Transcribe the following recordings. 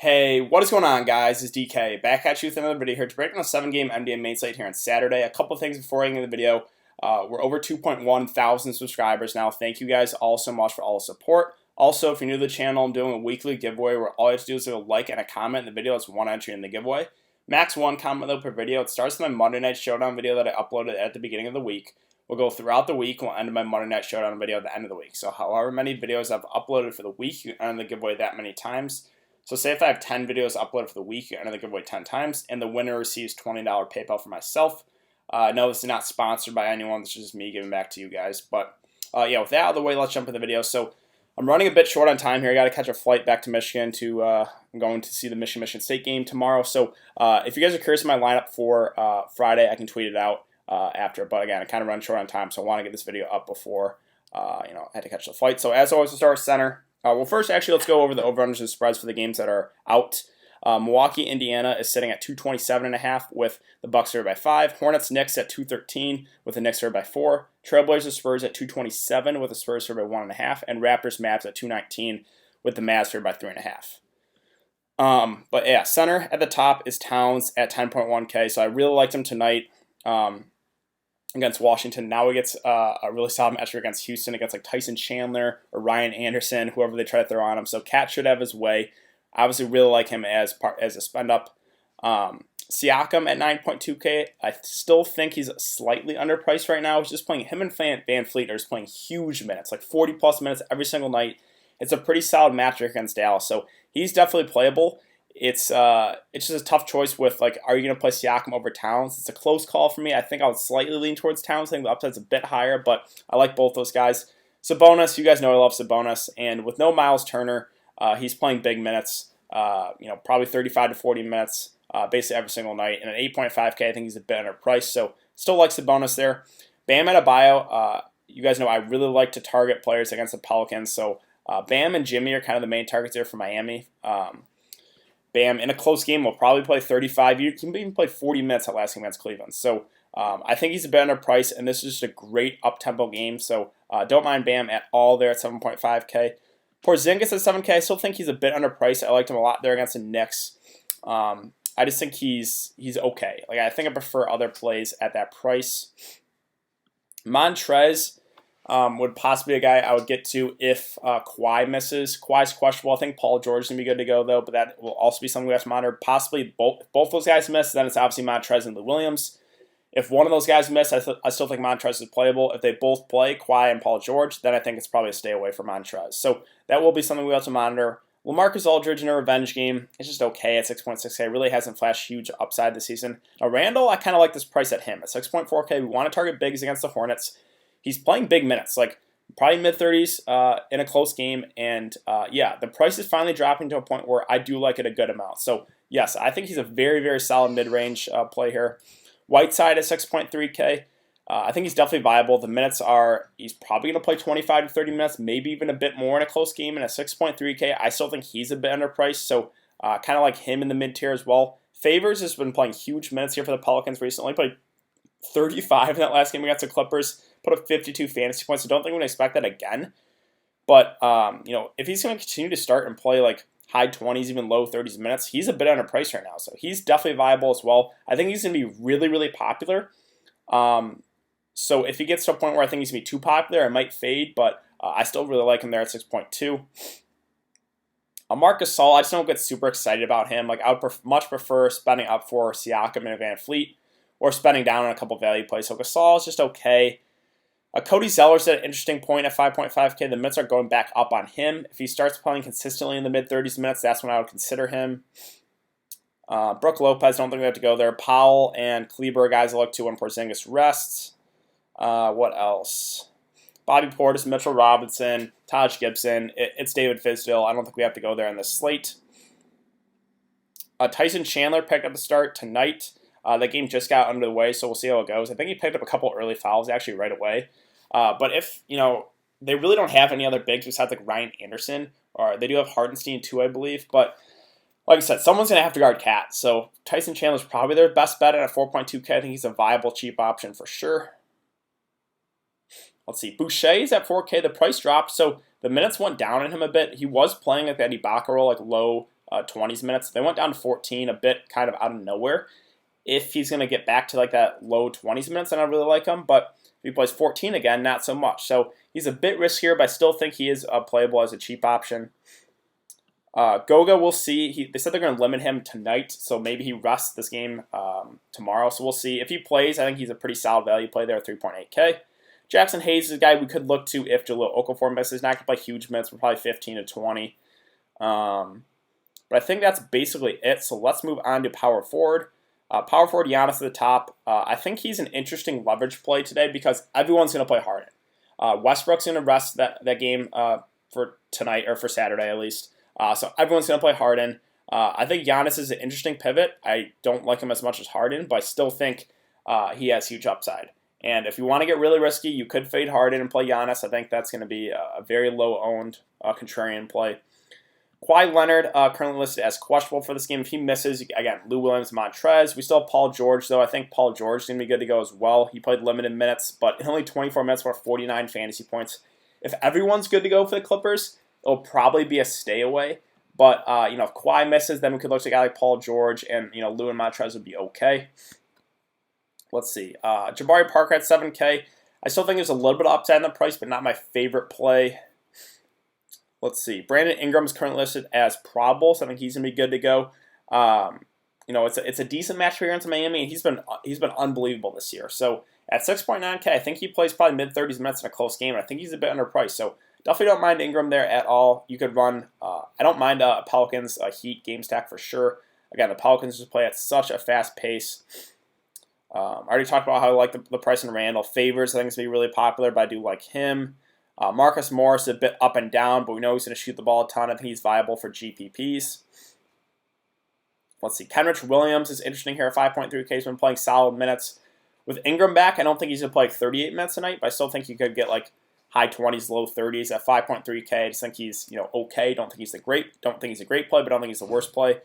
Hey, what is going on, guys? It's DK back at you with another video here to break down a 7-game NBA main slate here on Saturday. A couple things before I get into the video. We're over 2.1 thousand subscribers now. Thank you guys all so much for all the support. Also, if you're new to the channel, I'm doing a weekly giveaway where all you have to do is leave a like and a comment in the video. It's one entry in the giveaway. Max one comment though per video. It starts with my Monday Night Showdown video that I uploaded at the beginning of the week. We'll go throughout the week. We'll end my Monday Night Showdown video at the end of the week. So however many videos I've uploaded for the week, you can enter the giveaway that many times. So say if I have 10 videos uploaded for the week, you enter the giveaway 10 times, and the winner receives $20 PayPal for myself. No, this is not sponsored by anyone. This is just me giving back to you guys. But yeah, with that out of the way, let's jump into the video. So I'm running a bit short on time here. I got to catch a flight back to Michigan to I'm going to see the Michigan State game tomorrow. So if you guys are curious about my lineup for Friday, I can tweet it out after. But again, I kind of run short on time, so I want to get this video up before I had to catch the flight. So as always, we'll start with center. Well, first, actually, let's go over the over-unders and spreads for the games that are out. Milwaukee, Indiana is sitting at 227.5 with the Bucks favored by 5. Hornets, Knicks at 213 with the Knicks favored by 4. Trailblazers, Spurs at 227 with the Spurs favored by 1.5. And Raptors, Mavs at 219 with the Mavs favored by 3.5. But yeah, center at the top is Towns at 10.1K. So I really liked him tonight against Washington. Now he gets a really solid matchup against Houston against like Tyson Chandler or Ryan Anderson, whoever they try to throw on him. So Cat should have his way. Obviously, really like him as a spend up. Siakam at 9.2K. I still think he's slightly underpriced right now. He's just playing him and Van Fleet are just playing huge minutes, like 40 plus minutes every single night. It's a pretty solid matchup against Dallas, so he's definitely playable. It's just a tough choice with, like, are you going to play Siakam over Towns? It's a close call for me. I think I would slightly lean towards Towns. I think the upside's a bit higher, but I like both those guys. Sabonis, you guys know I love Sabonis, and with no Miles Turner, he's playing big minutes, probably 35 to 40 minutes basically every single night. And at 8.5K, I think he's a bit underpriced, so still like Sabonis there. Bam Adebayo, you guys know I really like to target players against the Pelicans, so Bam and Jimmy are kind of the main targets there for Miami. Bam, in a close game, will probably play 35. You can even play 40 minutes at last game against Cleveland. So I think he's a bit underpriced, and this is just a great up-tempo game. So don't mind Bam at all there at 7.5K. Porzingis at 7K, I still think he's a bit underpriced. I liked him a lot there against the Knicks. I just think he's okay. Like, I think I prefer other plays at that price. Montrez would possibly be a guy I would get to if Kawhi misses. Kawhi's questionable. I think Paul George is going to be good to go, though, but that will also be something we have to monitor. Possibly both those guys miss, then it's obviously Montrez and Lou Williams. If one of those guys miss, I still think Montrez is playable. If they both play, Kawhi and Paul George, then I think it's probably a stay away from Montrez. So that will be something we have to monitor. LaMarcus Aldridge in a revenge game is just okay at 6.6K. Really hasn't flashed huge upside this season. Now, Randall, I kind of like this price at him. At 6.4K, we want to target bigs against the Hornets. He's playing big minutes, like probably mid-30s in a close game. And yeah, the price is finally dropping to a point where I do like it a good amount. So yes, I think he's a very, very solid mid-range play here. Whiteside at 6.3K. I think he's definitely viable. The minutes are, he's probably going to play 25 to 30 minutes, maybe even a bit more in a close game. And at 6.3K, I still think he's a bit underpriced. So kind of like him in the mid-tier as well. Favors has been playing huge minutes here for the Pelicans recently. Played 35 in that last game against the Clippers. Put up 52 fantasy points, so don't think we're going to expect that again. But, if he's going to continue to start and play like high 20s, even low 30s minutes, he's a bit underpriced right now. So he's definitely viable as well. I think he's going to be really, really popular. So if he gets to a point where I think he's going to be too popular, I might fade, but I still really like him there at 6.2. Marcus Gasol, I just don't get super excited about him. Like, I would much prefer spending up for Siakam and Van Fleet or spending down on a couple value plays. So Gasol is just okay. Cody Zeller's at an interesting point at 5.5K. The minutes are going back up on him. If he starts playing consistently in the mid-30s minutes, that's when I would consider him. Brook Lopez, don't think we have to go there. Powell and Kleber, guys I look to when Porzingis rests. What else? Bobby Portis, Mitchell Robinson, Taj Gibson. It's David Fizdale. I don't think we have to go there in this slate. Tyson Chandler picked up the start tonight. That game just got underway, so we'll see how it goes. I think he picked up a couple early fouls actually right away. But if, they really don't have any other bigs besides like Ryan Anderson, or they do have Hartenstein too, I believe. But like I said, someone's going to have to guard Cat. So Tyson Chandler's probably their best bet at 4.2K. I think he's a viable, cheap option for sure. Let's see. Boucher's at 4K. The price dropped, so the minutes went down on him a bit. He was playing at that Ibaka role, like low 20s minutes. They went down to 14, a bit kind of out of nowhere. If he's going to get back to like that low 20s minutes, then I really like him. But if he plays 14 again, not so much. So he's a bit riskier, but I still think he is playable as a cheap option. Goga, we'll see. They said they're going to limit him tonight, so maybe he rests this game tomorrow. So we'll see. If he plays, I think he's a pretty solid value play there, 3.8K. Jackson Hayes is a guy we could look to if Jahlil Okafor misses. Not going to play huge minutes, but probably 15 to 20. But I think that's basically it. So let's move on to power forward. Power forward Giannis at the top. I think he's an interesting leverage play today because everyone's going to play Harden. Westbrook's going to rest that game for tonight, or for Saturday at least. So everyone's going to play Harden. I think Giannis is an interesting pivot. I don't like him as much as Harden, but I still think he has huge upside. And if you want to get really risky, you could fade Harden and play Giannis. I think that's going to be a very low-owned contrarian play. Kawhi Leonard currently listed as questionable for this game. If he misses, again, Lou Williams, Montrez. We still have Paul George, though. I think Paul George is going to be good to go as well. He played limited minutes, but in only 24 minutes for 49 fantasy points. If everyone's good to go for the Clippers, it'll probably be a stay away. But, if Kawhi misses, then we could look to a guy like Paul George, and, Lou and Montrez would be okay. Let's see. Jabari Parker at 7K. I still think there's a little bit of upside in the price, but not my favorite play. Let's see. Brandon Ingram's currently listed as probable, so I think he's going to be good to go. It's a decent match here against Miami, and he's been unbelievable this year. So at 6.9K, I think he plays probably mid-30s minutes in a close game, and I think he's a bit underpriced. So definitely don't mind Ingram there at all. You could run. I don't mind Pelicans Heat game stack for sure. Again, the Pelicans just play at such a fast pace. I already talked about how I like the price in Randall. Favors, I think, is going to be really popular, but I do like him. Marcus Morris is a bit up and down, but we know he's going to shoot the ball a ton. I think he's viable for GPPs. Let's see. Kenrich Williams is interesting here at 5.3K. He's been playing solid minutes. With Ingram back, I don't think he's going to play like 38 minutes tonight, but I still think you could get like high 20s, low 30s at 5.3K. I just think he's okay. Don't think he's a great play, but don't think he's the worst play.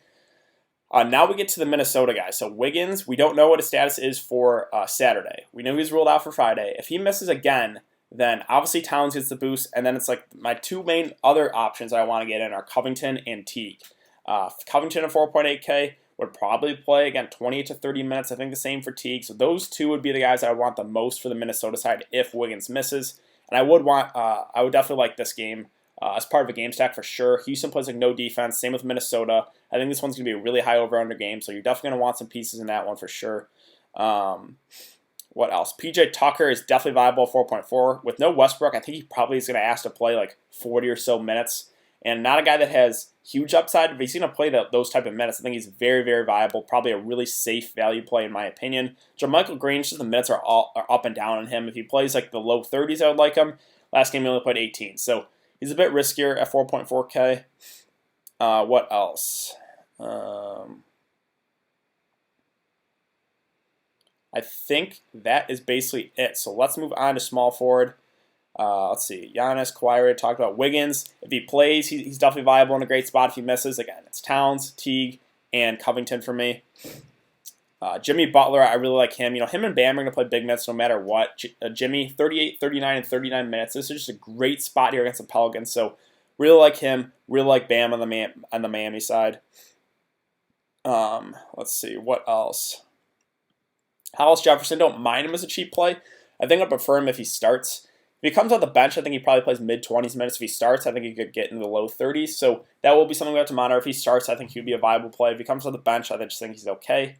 Now we get to the Minnesota guys. So Wiggins, we don't know what his status is for Saturday. We know he's ruled out for Friday. If he misses again, then obviously Towns gets the boost, and then it's like my two main other options I want to get in are Covington and Teague. Covington at 4.8K would probably play, again, 28 to 30 minutes. I think the same for Teague. So those two would be the guys I want the most for the Minnesota side if Wiggins misses. And I would definitely like this game as part of a game stack for sure. Houston plays like no defense. Same with Minnesota. I think this one's going to be a really high over-under game, so you're definitely going to want some pieces in that one for sure. What else? PJ Tucker is definitely viable, 4.4. With no Westbrook, I think he probably is going to ask to play like 40 or so minutes. And not a guy that has huge upside, but he's going to play those type of minutes. I think he's very, very viable. Probably a really safe value play in my opinion. JaMychal Green, just the minutes are up and down on him. If he plays like the low 30s, I would like him. Last game he only played 18. So he's a bit riskier at 4.4K. What else? I think that is basically it. So let's move on to small forward. Let's see. Giannis, Kawhi, already talked about Wiggins. If he plays, he's definitely viable in a great spot. If he misses, again, it's Towns, Teague, and Covington for me. Jimmy Butler, I really like him. Him and Bam are going to play big minutes no matter what. Jimmy, 38, 39, and 39 minutes. This is just a great spot here against the Pelicans. So really like him. Really like Bam on the Miami side. Let's see. What else? Hollis Jefferson, don't mind him as a cheap play. I think I'd prefer him if he starts. If he comes off the bench, I think he probably plays mid-20s minutes. If he starts, I think he could get into the low 30s. So that will be something we have to monitor. If he starts, I think he would be a viable play. If he comes off the bench, I just think he's okay.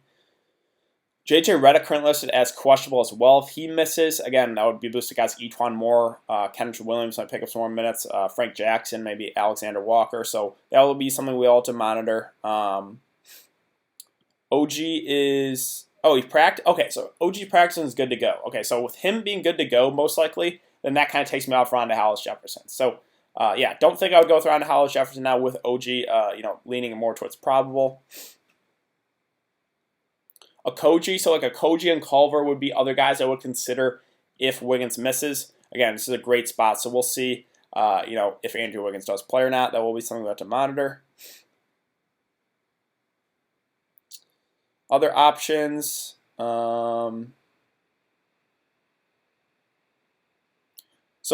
JJ Redick currently listed as questionable as well. If he misses, again, that would be boosted guys Etuan Moore, Kendrick Williams might pick up some more minutes, Frank Jackson, maybe Alexander Walker. So that will be something we all have to monitor. OG is... Oh, he practiced? Okay, so OG practicing is good to go. Okay, so with him being good to go, most likely, then that kind of takes me off Ronda Hollis Jefferson. So, don't think I would go with Ronda Hollis Jefferson now with OG, leaning more towards probable. Okogie, so like Okogie and Culver would be other guys I would consider if Wiggins misses. Again, this is a great spot, so we'll see, if Andrew Wiggins does play or not. That will be something we have to monitor. Other options. So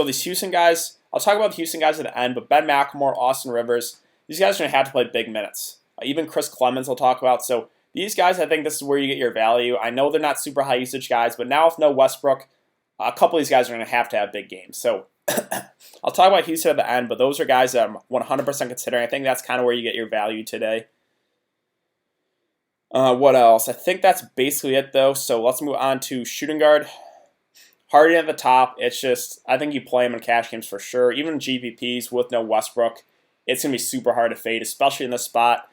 these Houston guys, I'll talk about the Houston guys at the end, but Ben McLemore, Austin Rivers, these guys are going to have to play big minutes. even Chris Clemens I'll talk about. So these guys, I think this is where you get your value. I know they're not super high usage guys, but now with no Westbrook, a couple of these guys are going to have big games. So I'll talk about Houston at the end, but those are guys that I'm 100% considering. I think that's kind of where you get your value today. What else? I think that's basically it, though. So let's move on to shooting guard. Harden at the top. It's just, I think you play him in cash games for sure. Even GPPs with no Westbrook, it's going to be super hard to fade, especially in this spot.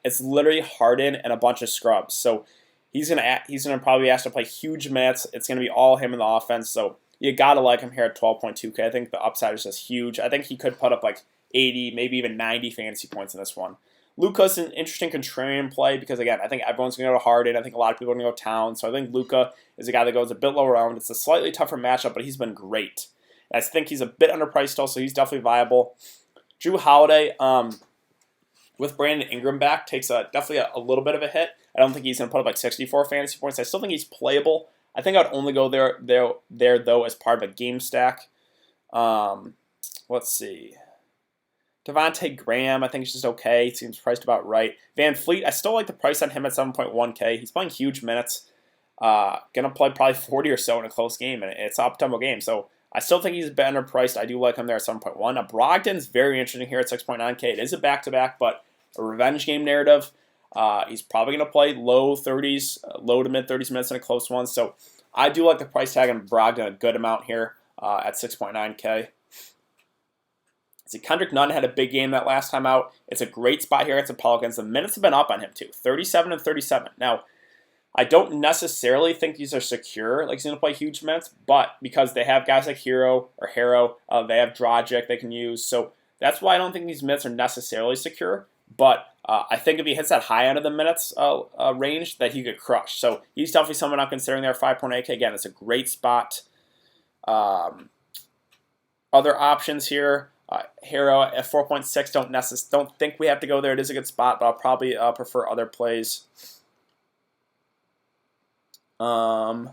It's literally Harden and a bunch of scrubs. So he's gonna probably ask to play huge minutes. It's going to be all him in the offense. So you got to like him here at 12.2K. I think the upside is just huge. I think he could put up like 80, maybe even 90 fantasy points in this one. Luka's an interesting contrarian play because, again, I think everyone's going to go to Harden. I think a lot of people are going to go Towns. So I think Luka is a guy that goes a bit lower round. It's a slightly tougher matchup, but he's been great. And I think he's a bit underpriced still, so he's definitely viable. Drew Holiday, with Brandon Ingram back, takes definitely a little bit of a hit. I don't think he's going to put up like 64 fantasy points. I still think he's playable. I think I'd only go there though as part of a game stack. Let's see. Devontae Graham, I think it's just okay. He seems priced about right. Van Fleet, I still like the price on him at 7.1K. He's playing huge minutes. Gonna play probably 40 or so in a close game, and it's an up-tempo game. So I still think he's a bit underpriced. I do like him there at 7.1. Now Brogdon's very interesting here at 6.9K. It is a back-to-back, but a revenge game narrative. He's probably gonna play low to mid 30s minutes in a close one. So I do like the price tag on Brogdon a good amount here at 6.9K. See, Kendrick Nunn had a big game that last time out. It's a great spot here against the Pelicans. The minutes have been up on him too, 37 and 37. Now, I don't necessarily think these are secure, like he's going to play huge minutes, but because they have guys like Harrow, they have Dragic they can use. So that's why I don't think these minutes are necessarily secure. But I think if he hits that high end of the minutes range, that he could crush. So he's definitely someone I'm considering there, 5.8K. Again, it's a great spot. Other options here. Harrow at 4.6, don't think we have to go there. It is a good spot, but I'll probably prefer other plays. Let's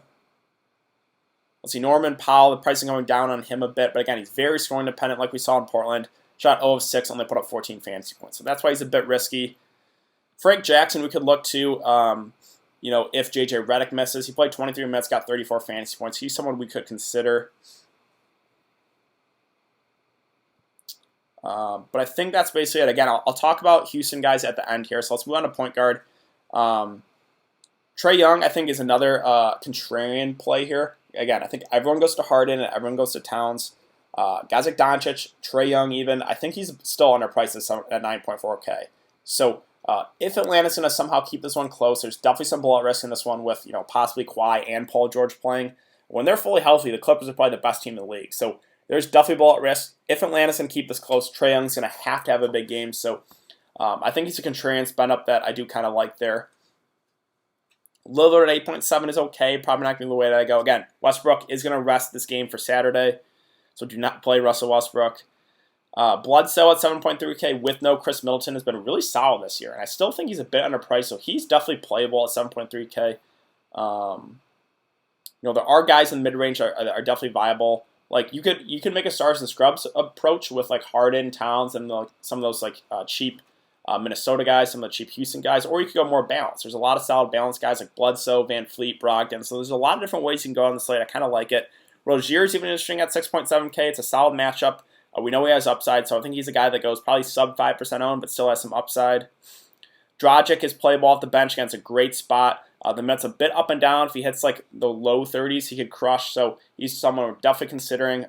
see, Norman Powell, the pricing going down on him a bit, but again, he's very scoring dependent like we saw in Portland. Shot 0 of 6, only put up 14 fantasy points. So that's why he's a bit risky. Frank Jackson, we could look to, if JJ Redick misses. He played 23 minutes, got 34 fantasy points. He's someone we could consider. But I think that's basically it. Again, I'll talk about Houston guys at the end here. So let's move on to point guard. Trae Young, I think, is another contrarian play here. Again, I think everyone goes to Harden and everyone goes to Towns. Guys like Doncic, Trae Young even, I think he's still underpriced at 9.4K. So if Atlanta's going to somehow keep this one close, there's definitely some blowout risk in this one with possibly Kawhi and Paul George playing. When they're fully healthy, the Clippers are probably the best team in the league. So there's definitely blowout risk. If Atlanta's going to keep this close, Trae Young's going to have a big game. So I think he's a contrarian spin up that I do kind of like there. Lillard at 8.7 is okay. Probably not going to be the way that I go. Again, Westbrook is going to rest this game for Saturday. So do not play Russell Westbrook. Bledsoe at 7.3K with no Chris Middleton has been really solid this year. And I still think he's a bit underpriced. So he's definitely playable at 7.3K. There are guys in the mid-range are definitely viable. Like you could make a stars and scrubs approach with like Harden, Towns, and some of those cheap Minnesota guys, some of the cheap Houston guys, or you could go more balanced. There's a lot of solid balanced guys like Bledsoe, Van Fleet, Brogdon. So there's a lot of different ways you can go on the slate. I kind of like it. Rozier's even interesting at 6.7K. It's a solid matchup. We know he has upside, so I think he's a guy that goes probably sub 5% owned, but still has some upside. Dragic is playable off the bench against a great spot. The Mets a bit up and down. If he hits like the low 30s, he could crush. So he's someone we're definitely considering.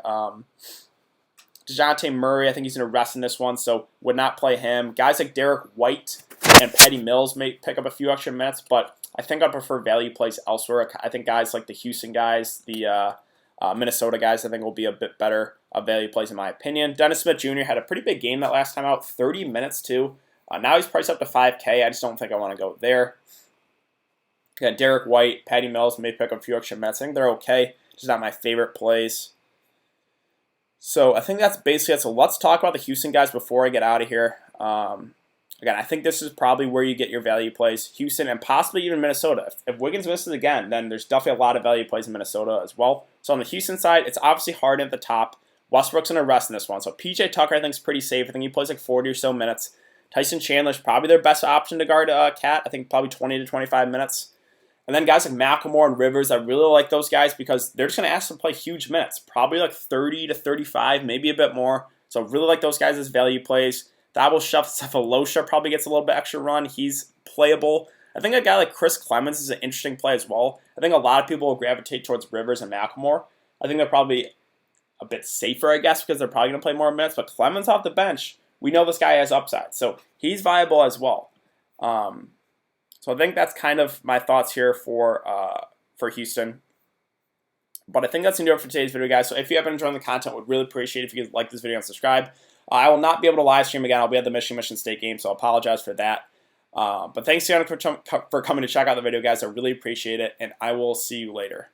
DeJounte Murray, I think he's going to rest in this one, so would not play him. Guys like Derek White and Patty Mills may pick up a few extra minutes, but I think I prefer value plays elsewhere. I think guys like the Houston guys, the Minnesota guys, I think will be a bit better value plays in my opinion. Dennis Smith Jr. had a pretty big game that last time out, 30 minutes too. Now he's priced up to 5K. I just don't think I want to go there. Again, Derek White, Patty Mills may pick up a few extra minutes. I think they're okay. Just not my favorite plays. So I think that's basically it. So let's talk about the Houston guys before I get out of here. Again, I think this is probably where you get your value plays. Houston and possibly even Minnesota. If Wiggins misses again, then there's definitely a lot of value plays in Minnesota as well. So on the Houston side, it's obviously Harden at the top. Westbrook's going to rest in this one. So PJ Tucker I think is pretty safe. I think he plays like 40 or so minutes. Tyson Chandler's probably their best option to guard Cat. I think probably 20 to 25 minutes. And then guys like McLemore and Rivers, I really like those guys because they're just going to ask them to play huge minutes, probably like 30 to 35, maybe a bit more. So I really like those guys as value plays. Thabo Cephalosha probably gets a little bit extra run. He's playable. I think a guy like Chris Clemens is an interesting play as well. I think a lot of people will gravitate towards Rivers and McLemore. I think they're probably a bit safer, I guess, because they're probably going to play more minutes. But Clemens off the bench, we know this guy has upside. So he's viable as well. So I think that's kind of my thoughts here for Houston. But I think that's going to do it for today's video, guys. So if you have been enjoying the content, would really appreciate it if you could like this video and subscribe. I will not be able to live stream again. I'll be at the Michigan State game, so I apologize for that. But thanks again for coming to check out the video, guys. I really appreciate it, and I will see you later.